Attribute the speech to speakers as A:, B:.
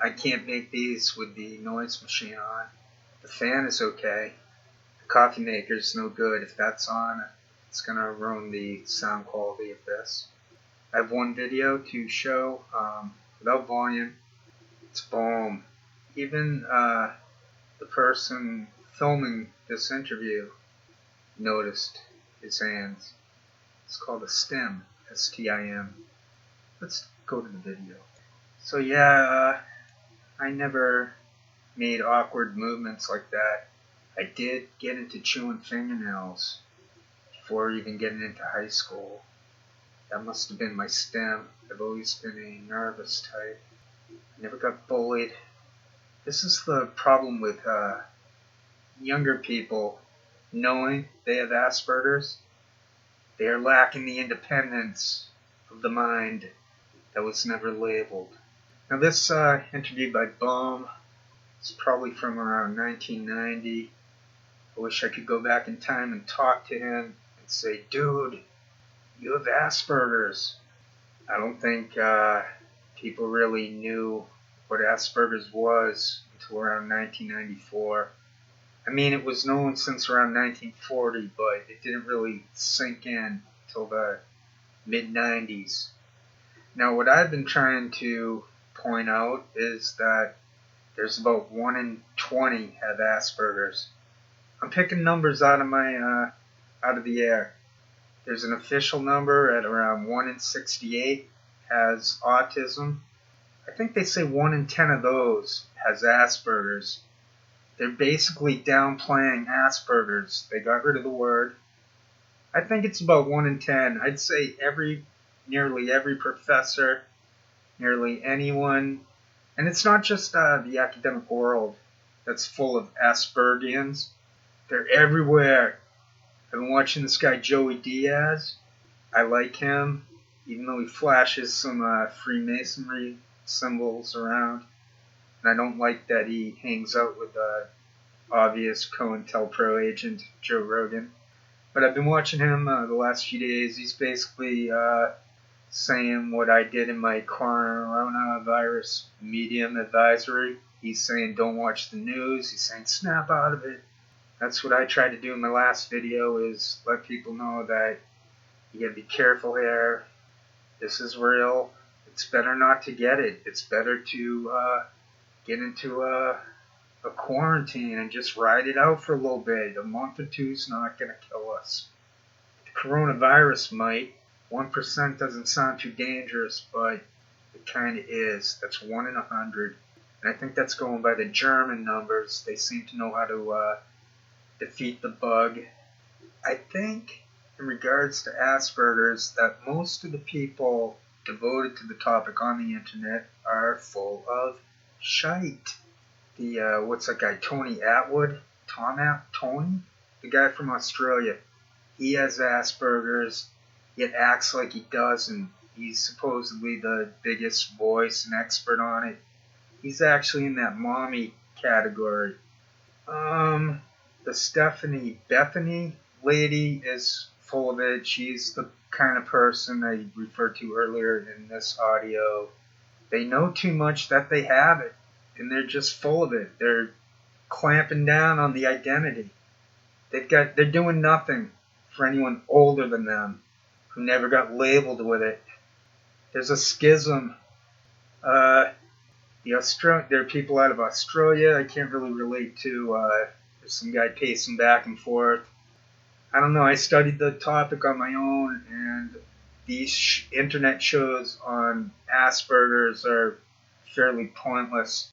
A: I can't make these with the noise machine on. The fan is okay. The coffee maker's no good. If that's on, it's gonna ruin the sound quality of this. I have one video to show without volume. It's Bohm. Even the person filming this interview noticed his hands. It's called a stim, S-T-I-M. Let's go to the video. So yeah, I never made awkward movements like that. I did get into chewing fingernails before even getting into high school. That must have been my stem. I've always been a nervous type. I never got bullied. This is the problem with younger people knowing they have Asperger's. They are lacking the independence of the mind that was never labeled. Now this interview by Bohm is probably from around 1990. I wish I could go back in time and talk to him and say, dude, you have Asperger's. I don't think people really knew what Asperger's was until around 1994. I mean, it was known since around 1940, but it didn't really sink in until the mid-90s. Now, what I've been trying to point out is that there's about 1 in 20 have Asperger's. I'm picking numbers out of the air. There's an official number at around 1 in 68 has autism. I think they say 1 in 10 of those has Asperger's. They're basically downplaying Asperger's. They got rid of the word. I think it's about 1 in 10. I'd say nearly every professor, nearly anyone, and it's not just the academic world that's full of Aspergians. They're everywhere. I've been watching this guy Joey Diaz. I like him, even though he flashes some Freemasonry symbols around. And I don't like that he hangs out with obvious COINTELPRO agent Joe Rogan. But I've been watching him the last few days. He's basically saying what I did in my coronavirus medium advisory. He's saying don't watch the news. He's saying snap out of it. That's what I tried to do in my last video, is let people know that you gotta be careful here. This is real. It's better not to get it. It's better to get into a quarantine and just ride it out for a little bit. A month or two is not going to kill us. The coronavirus might. 1% doesn't sound too dangerous, but it kind of is. That's 1 in 100. And I think that's going by the German numbers. They seem to know how to defeat the bug. I think, in regards to Asperger's, that most of the people devoted to the topic on the internet are full of shite. What's that guy, Tony Atwood? Tony? The guy from Australia. He has Asperger's, yet acts like he doesn't. He's supposedly the biggest voice and expert on it. He's actually in that mommy category. The Stephanie Bethany lady is full of it. She's the kind of person I referred to earlier in this audio. They know too much that they have it, and they're just full of it. They're clamping down on the identity. They're doing nothing for anyone older than them who never got labeled with it. There's a schism. There are people out of Australia I can't really relate to. There's some guy pacing back and forth. I don't know, I studied the topic on my own, and these internet shows on Asperger's are fairly pointless.